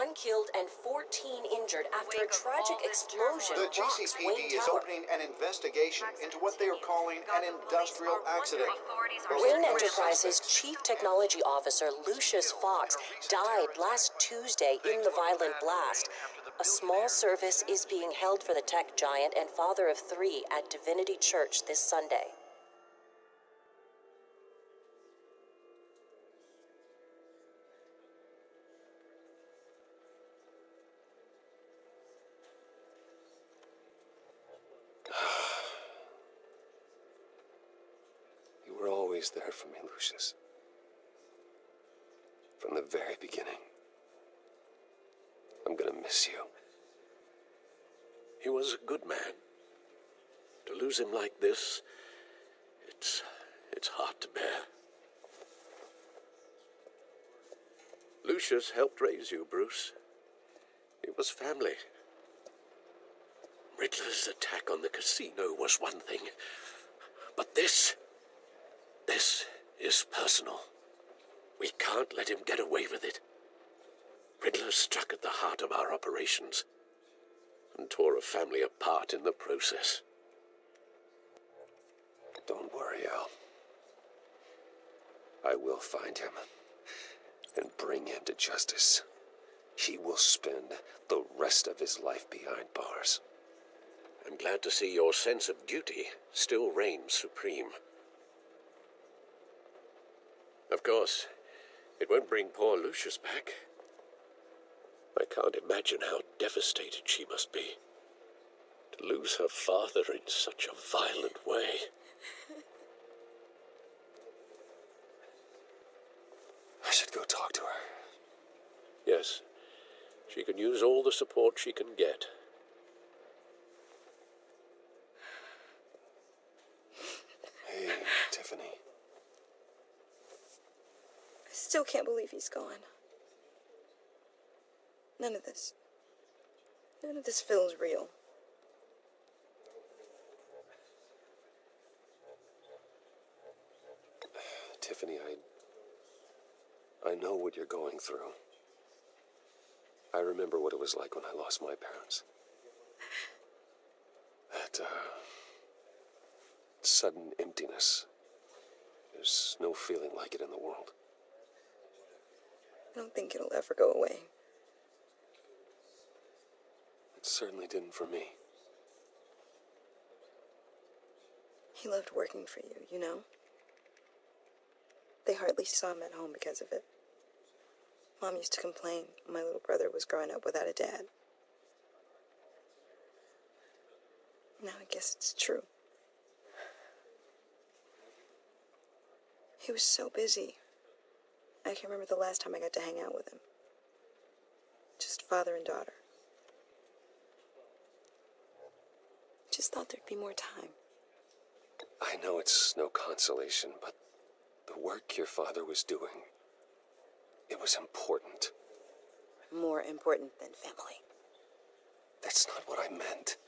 1 killed and 14 injured after a tragic explosion The rocks Wayne GCPD is Tower. opening an investigation into what they are calling an industrial accident. Wayne Enterprises' Chief Technology Officer Lucius Fox died last Tuesday in the violent blast. A small service is being held for the tech giant and father of 3 at Divinity Church this Sunday. You were always there for me, Lucius. From the very beginning. I'm gonna miss you. He was a good man. To lose him like this, it's hard to bear. Lucius helped raise you, Bruce. It was family. Riddler's attack on the casino was one thing, but this is personal. We can't let him get away with it. Riddler struck at the heart of our operations and tore a family apart in the process. Don't worry, Al. I will find him and bring him to justice. He will spend the rest of his life behind bars. I'm glad to see your sense of duty still reigns supreme. Of course, it won't bring poor Lucius back. I can't imagine how devastated she must be. To lose her father in such a violent way. I should go talk to her. Yes, she can use all the support she can get. Hey, Tiffany. I still can't believe he's gone. None of this feels real. Tiffany, I know what you're going through. I remember what it was like when I lost my parents. That, sudden emptiness. There's no feeling like it in the world. I don't think it'll ever go away. It certainly didn't for me. He loved working for you, you know? They hardly saw him at home because of it. Mom used to complain my little brother was growing up without a dad. Now I guess it's true. He was so busy. I can remember the last time I got to hang out with him. Just father and daughter. Just thought there'd be more time. I know it's no consolation, but the work your father was doing, it was important. More important than family. That's not what I meant.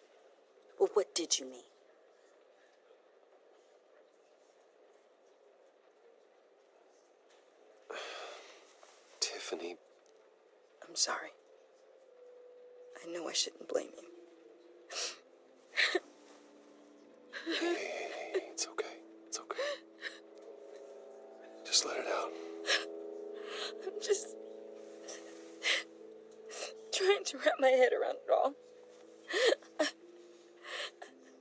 Well, what did you mean? Tiffany. I'm sorry. I know I shouldn't blame you. Hey, it's okay. It's okay. Just let it out. I'm just trying to wrap my head around it all.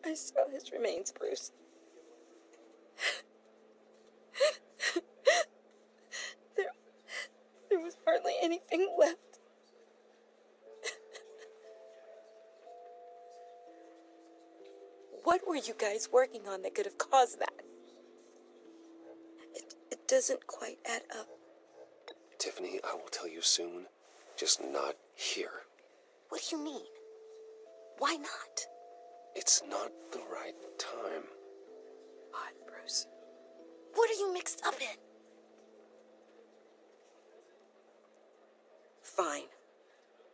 I saw his remains, Bruce. There was hardly anything left. What were you guys working on that could have caused that? It doesn't quite add up. Tiffany, I will tell you soon. Just not here. What do you mean? Why not? It's not the right time. Odd, Bruce. What are you mixed up in? Fine.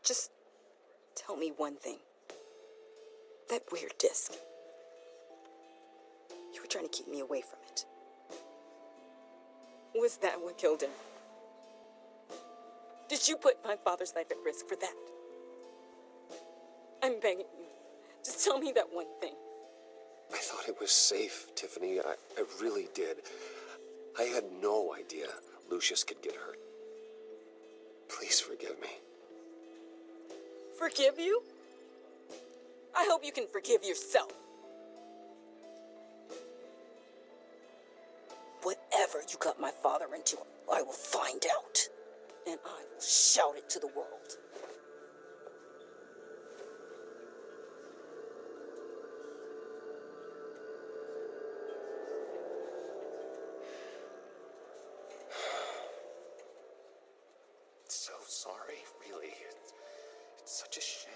Just tell me one thing. That weird disc. You were trying to keep me away from it. Was that what killed him? Did you put my father's life at risk for that? I'm begging you. Just tell me that one thing. I thought it was safe, Tiffany. I really did. I had no idea Lucius could get hurt. Please forgive me. Forgive you? I hope you can forgive yourself. Whatever you got my father into, I will find out. And I will shout it to the world. So sorry, really. It's such a shame.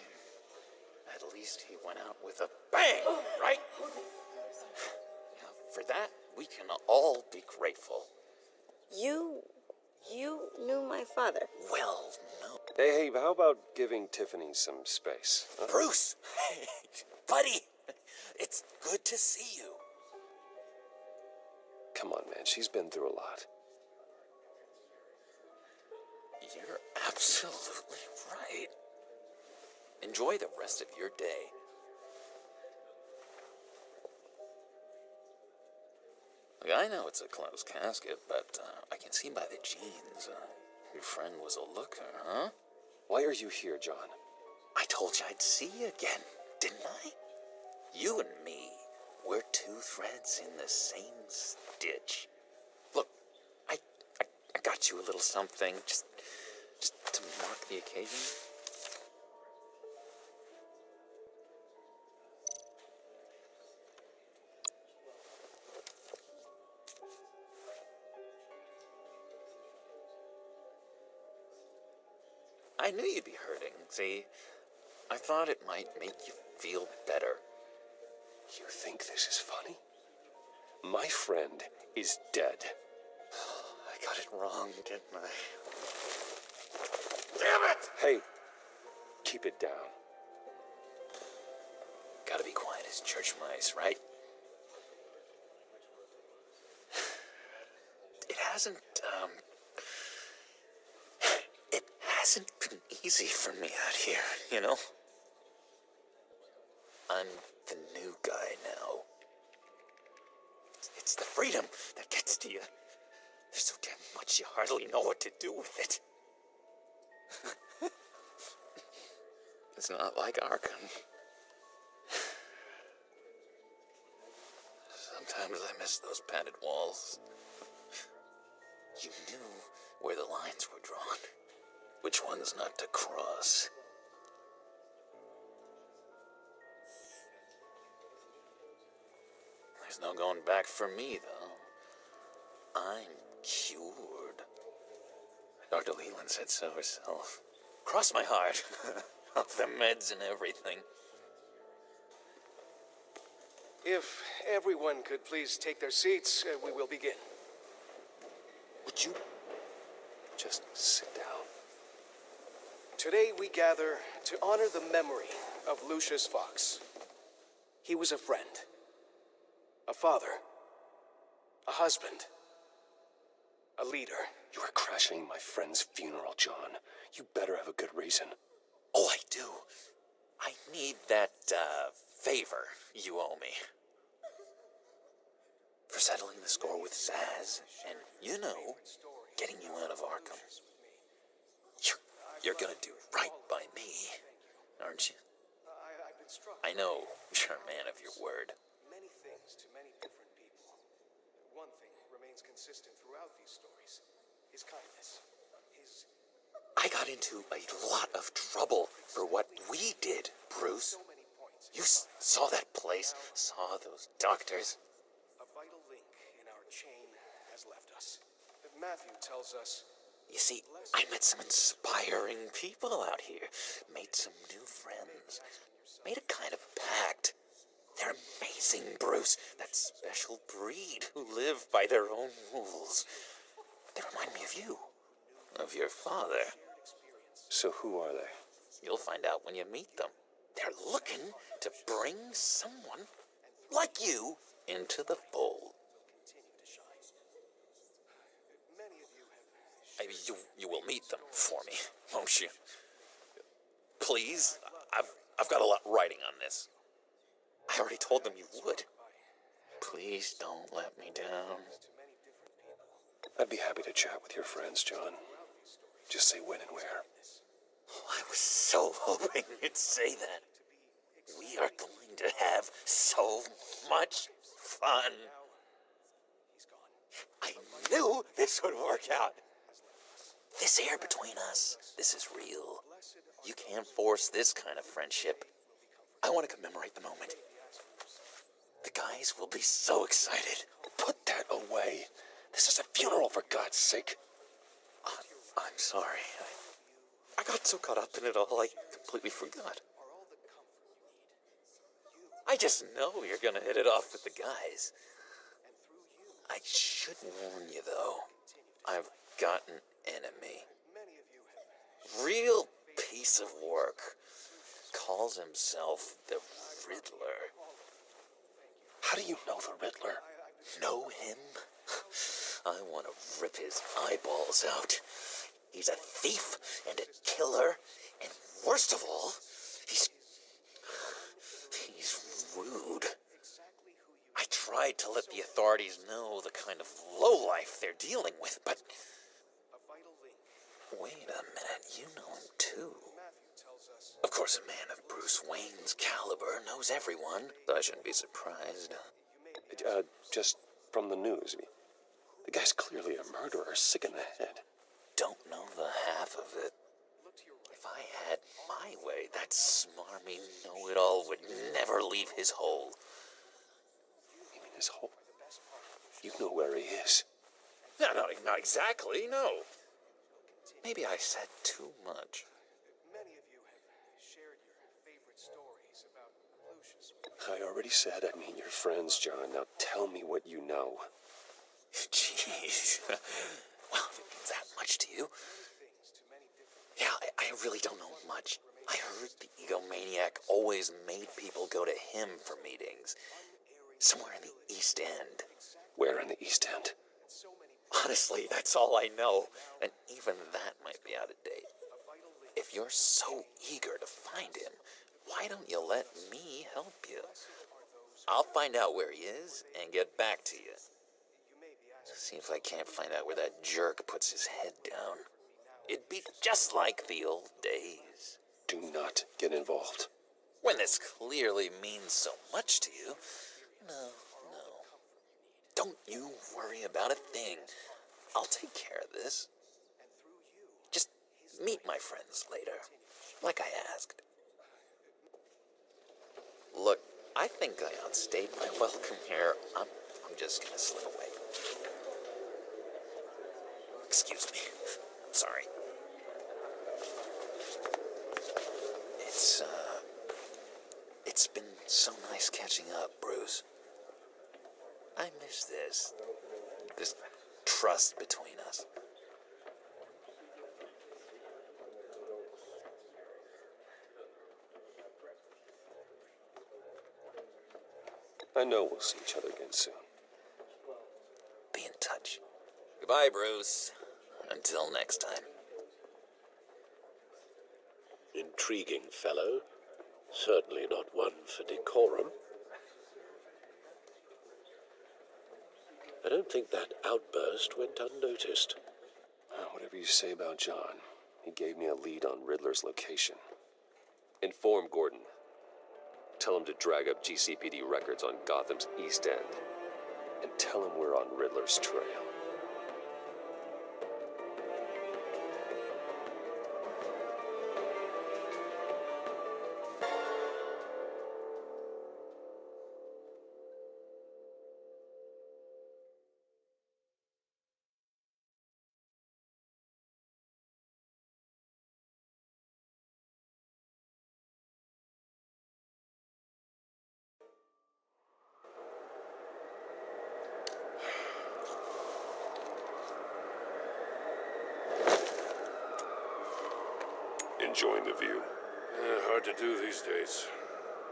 At least he went out with a bang, right? Now, for that, we can all be grateful. You knew my father. Well, no. Hey, how about giving Tiffany some space? Huh? Bruce! Buddy! It's good to see you. Come on, man. She's been through a lot. You're absolutely right. Enjoy the rest of your day. Look, I know it's a closed casket, but I can see by the jeans. Your friend was a looker, huh? Why are you here, John? I told you I'd see you again, didn't I? You and me, we're two threads in the same stitch. Look, I got you a little something, just to mark the occasion. I knew you'd be hurting, see? I thought it might make you feel better. You think this is funny? My friend is dead. I got it wrong, didn't I? Damn it! Hey, keep it down. Gotta be quiet as church mice, right? It hasn't been easy for me out here, you know? I'm the new guy now. It's the freedom that gets to you. There's so damn much you hardly know what to do with it. It's not like Arkham. Sometimes I miss those padded walls. You knew where the lines were drawn. Which ones not to cross. There's no going back for me, though. I'm cured. Dr. Leland said so herself. Cross my heart. Off the meds and everything. If everyone could please take their seats, we will begin. Would you just sit down? Today we gather to honor the memory of Lucius Fox. He was a friend, a father, a husband, a leader. You are crashing my friend's funeral, John. You better have a good reason. Oh, I do. I need that, favor you owe me. For settling the score with Zaz, and, you know, getting you out of Arkham. You're gonna do right by me, aren't you? I know you're a man of your word. Many things to many different people. One thing remains consistent throughout these stories. His kindness. I got into a lot of trouble for what we did, Bruce. You saw that place, saw those doctors. A vital link in our chain has left us. Matthew tells us. You see, I met some inspiring people out here. Made some new friends. Made a kind of pact. They're amazing, Bruce. That special breed who live by their own rules. They remind me of you. Of your father. So who are they? You'll find out when you meet them. They're looking to bring someone like you into the fold. You will meet them for me, won't you? Please? I've got a lot riding on this. I already told them you would. Please don't let me down. I'd be happy to chat with your friends, John. Just say when and where. I was so hoping you'd say that. We are going to have so much fun. I knew this would work out. This air between us, this is real. You can't force this kind of friendship. I want to commemorate the moment. The guys will be so excited. Put that away. This is a funeral, for God's sake. I'm sorry. I got so caught up in it all, I completely forgot. I just know you're gonna hit it off with the guys. I should warn you, though. I've got an enemy. Real piece of work. Calls himself the Riddler. How do you know the Riddler? Know him? I want to rip his eyeballs out. He's a thief and a killer, and worst of all, he's rude. I tried to let the authorities know the kind of lowlife they're dealing with, but... Wait a minute, you know him too. Of course, a man of Bruce Wayne's caliber knows everyone, so I shouldn't be surprised. Just from the news. The guy's clearly a murderer, sick in the head. Don't know the half of it. If I had my way, that smarmy know-it-all would never leave his hole. You mean his hole? You know where he is. No, not exactly, no. Maybe I said too much. Many of you have shared your favorite stories about Lucius. I already said I'd meet your friends, John. Now tell me what you know. Jeez. Well, if it means that much to you. Yeah, I really don't know much. I heard the egomaniac always made people go to him for meetings. Somewhere in the East End. Where in the East End? Honestly, that's all I know. And even that might be out of date. If you're so eager to find him, why don't you let me help you? I'll find out where he is and get back to you. See if I can't find out where that jerk puts his head down. It'd be just like the old days. Do not get involved. When this clearly means so much to you. No. Don't you worry about a thing. I'll take care of this. Just meet my friends later, like I asked. Look, I think I outstayed my welcome here. I'm just gonna slip away. Excuse me. Sorry. It's been so nice catching up, Bruce. I miss this trust between us. I know we'll see each other again soon. Be in touch. Goodbye, Bruce. Until next time. Intriguing fellow. Certainly not one for decorum. I don't think that outburst went unnoticed. Whatever you say about John, he gave me a lead on Riddler's location. Inform Gordon. Tell him to drag up GCPD records on Gotham's East End. And tell him we're on Riddler's trail. Enjoying the view? Hard to do these days.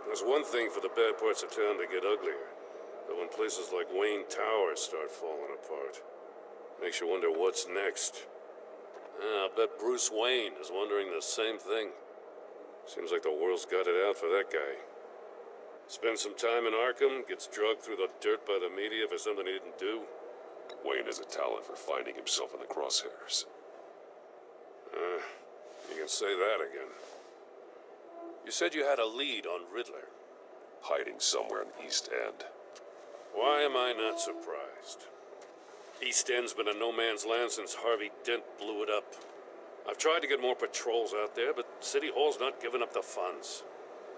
There's one thing for the bad parts of town to get uglier, but when places like Wayne Tower start falling apart, makes you wonder what's next. Yeah, I bet Bruce Wayne is wondering the same thing. Seems like the world's got it out for that guy. Spends some time in Arkham, gets drugged through the dirt by the media for something he didn't do. Wayne has a talent for finding himself in the crosshairs. You can say that again. You said you had a lead on Riddler. Hiding somewhere in East End. Why am I not surprised? East End's been a no-man's land since Harvey Dent blew it up. I've tried to get more patrols out there, but City Hall's not giving up the funds.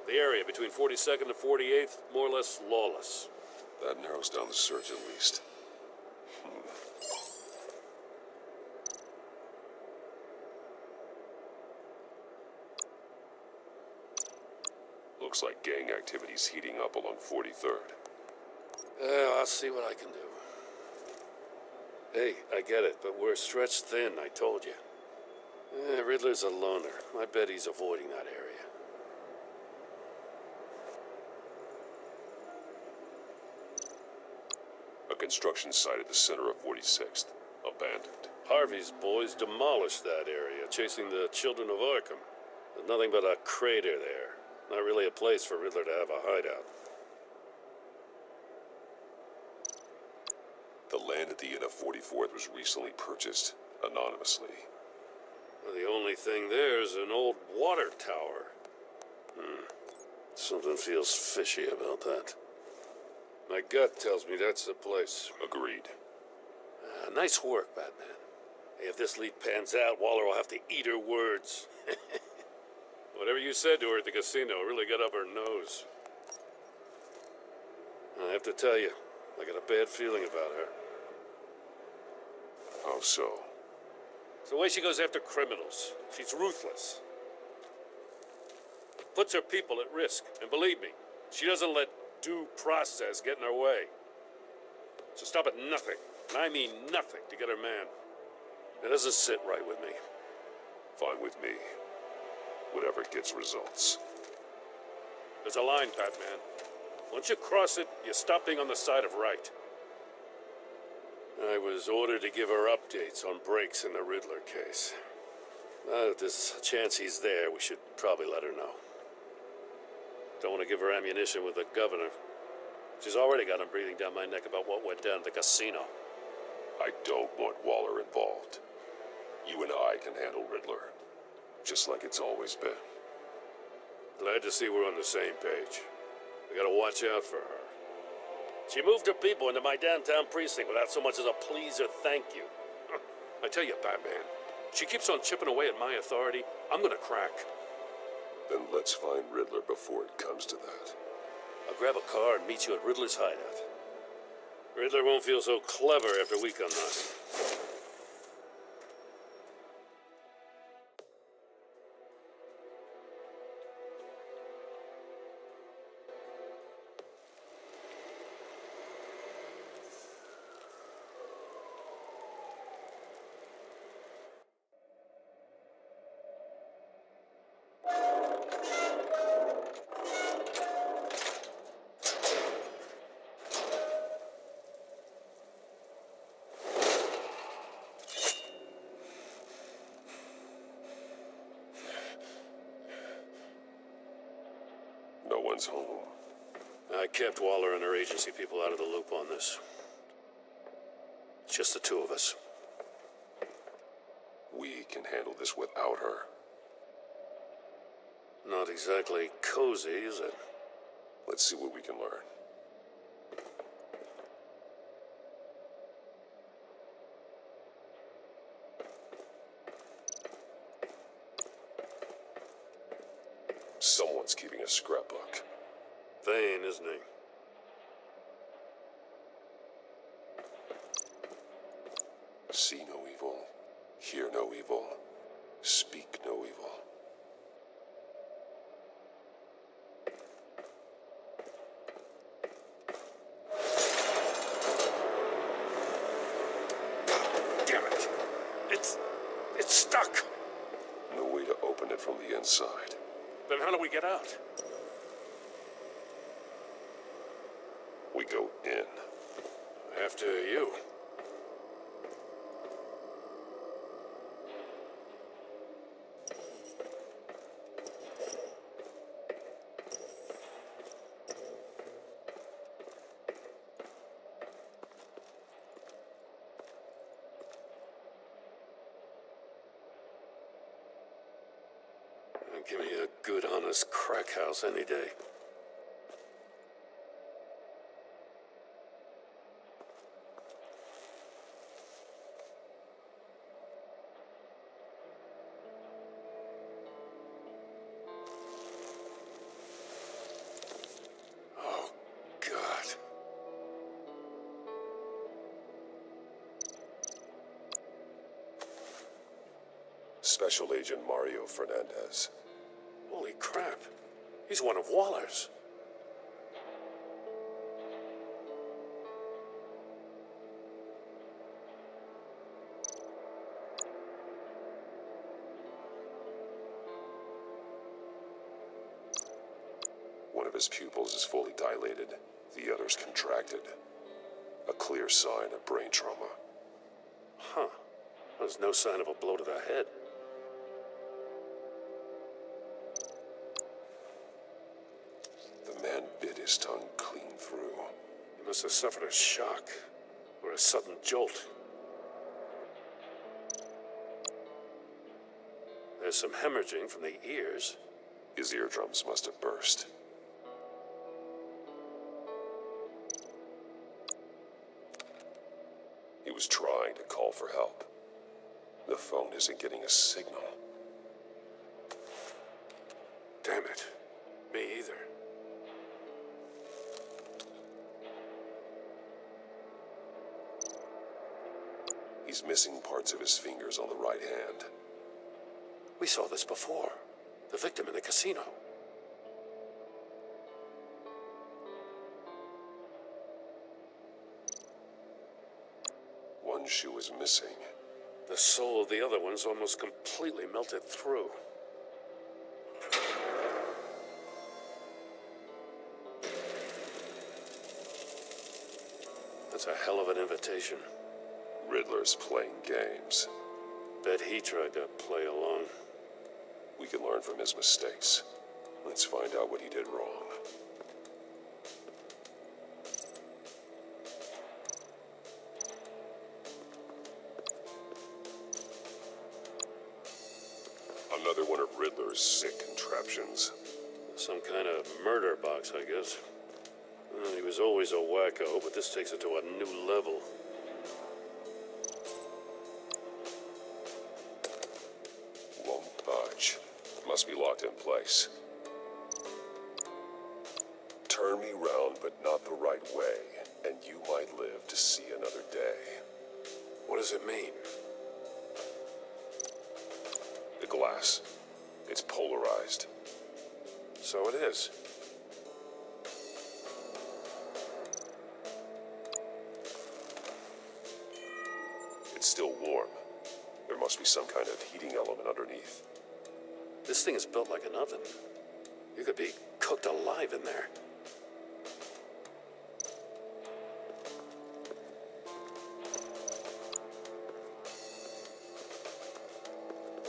The area between 42nd and 48th, more or less lawless. That narrows down the search at least. Looks like gang activity's heating up along 43rd. I'll see what I can do. Hey, I get it, but we're stretched thin, I told you. Riddler's a loner. I bet he's avoiding that area. A construction site at the center of 46th. Abandoned. Harvey's boys demolished that area, chasing the children of Arkham. There's nothing but a crater there. Not really a place for Riddler to have a hideout. The land at the end of 44th was recently purchased, anonymously. Well, the only thing there is an old water tower. Something feels fishy about that. My gut tells me that's the place. Agreed. Nice work, Batman. Hey, if this lead pans out, Waller will have to eat her words. Whatever you said to her at the casino really got up her nose. I have to tell you, I got a bad feeling about her. How so? It's the way she goes after criminals. She's ruthless. Puts her people at risk. And believe me, she doesn't let due process get in her way. So stop at nothing, and I mean nothing, to get her man. It doesn't sit right with me. Fine with me. Whatever gets results. There's a line, Batman. Once you cross it, you stop being on the side of right. I was ordered to give her updates on breaks in the Riddler case. If there's a chance he's there, we should probably let her know. Don't want to give her ammunition with the governor. She's already got him breathing down my neck about what went down at the casino. I don't want Waller involved. You and I can handle Riddler. Just like it's always been. Glad to see we're on the same page. We gotta watch out for her. She moved her people into my downtown precinct without so much as a please or thank you. I tell you, Batman, she keeps on chipping away at my authority, I'm gonna crack. Then let's find Riddler before it comes to that. I'll grab a car and meet you at Riddler's hideout. Riddler won't feel so clever after we come knocking. No one's home. I kept Waller and her agency people out of the loop on this. It's just the two of us. We can handle this without her. Not exactly cozy, is it? Let's see what we can learn. Someone's keeping a scrapbook. Vain, isn't he? See no evil, hear no evil, speak no evil. Damn it! It's stuck! No way to open it from the inside. Then how do we get out? We go in. After you. Give me a good, honest crack house any day. Oh, God. Special Agent Mario Fernandez. Holy crap. He's one of Waller's. One of his pupils is fully dilated, the other's contracted. A clear sign of brain trauma. Huh. There's no sign of a blow to the head. The man bit his tongue clean through. He must have suffered a shock or a sudden jolt. There's some hemorrhaging from the ears. His eardrums must have burst. He was trying to call for help. The phone isn't getting a signal. Damn it. Me either. He's missing parts of his fingers on the right hand. We saw this before. The victim in the casino. One shoe is missing. The sole of the other one's almost completely melted through. That's a hell of an invitation. Riddler's playing games. Bet he tried to play along. We can learn from his mistakes. Let's find out what he did wrong. Another one of Riddler's sick contraptions. Some kind of murder box, I guess. Well, he was always a wacko, but this takes it to a new level. Won't budge. Must be locked in place. Turn me round, but not the right way, and you might live to see another day. What does it mean? The glass. It's polarized. So it is. It's still warm. There must be some kind of heating element underneath. This thing is built like an oven. You could be cooked alive in there.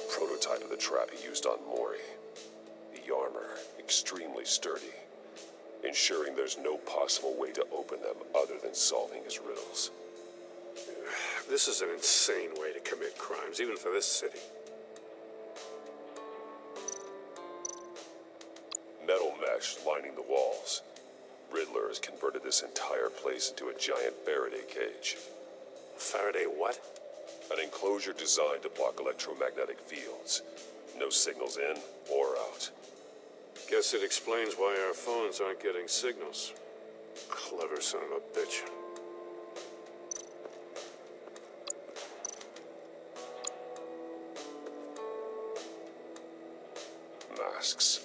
Prototype of the trap he used on Maury. The armor, extremely sturdy, ensuring there's no possible way to open them other than solving his riddles. This is an insane way to commit crimes, even for this city. Metal mesh lining the walls. Riddler has converted this entire place into a giant Faraday cage. Faraday what? An enclosure designed to block electromagnetic fields. No signals in or out. Guess it explains why our phones aren't getting signals. Clever son of a bitch. Masks.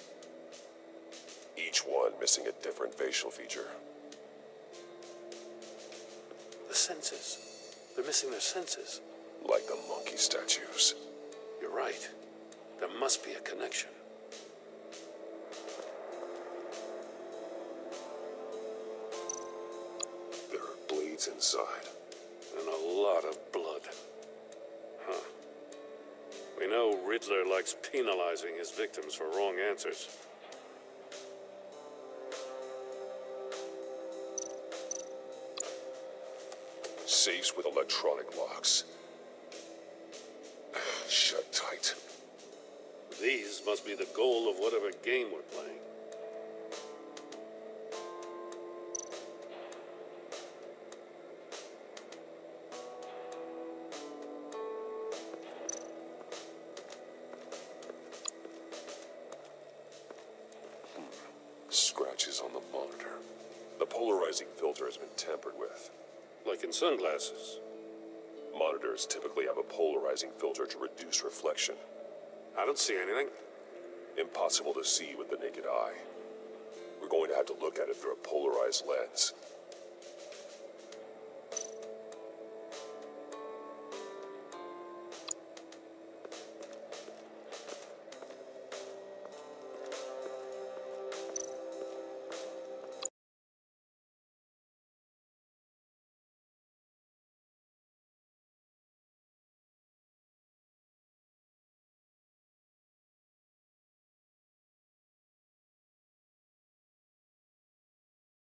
Each one missing a different facial feature. The senses. They're missing their senses. Like the monkey statues. You're right. There must be a connection. There are bleeds inside. And a lot of blood. Huh. We know Riddler likes penalizing his victims for wrong answers. Safes with electronic locks. Shut tight. These must be the goal of whatever game we're playing. Scratches on the monitor. The polarizing filter has been tampered with. Like in sunglasses. Monitors typically have a polarizing filter to reduce reflection. I don't see anything. Impossible to see with the naked eye. We're going to have to look at it through a polarized lens.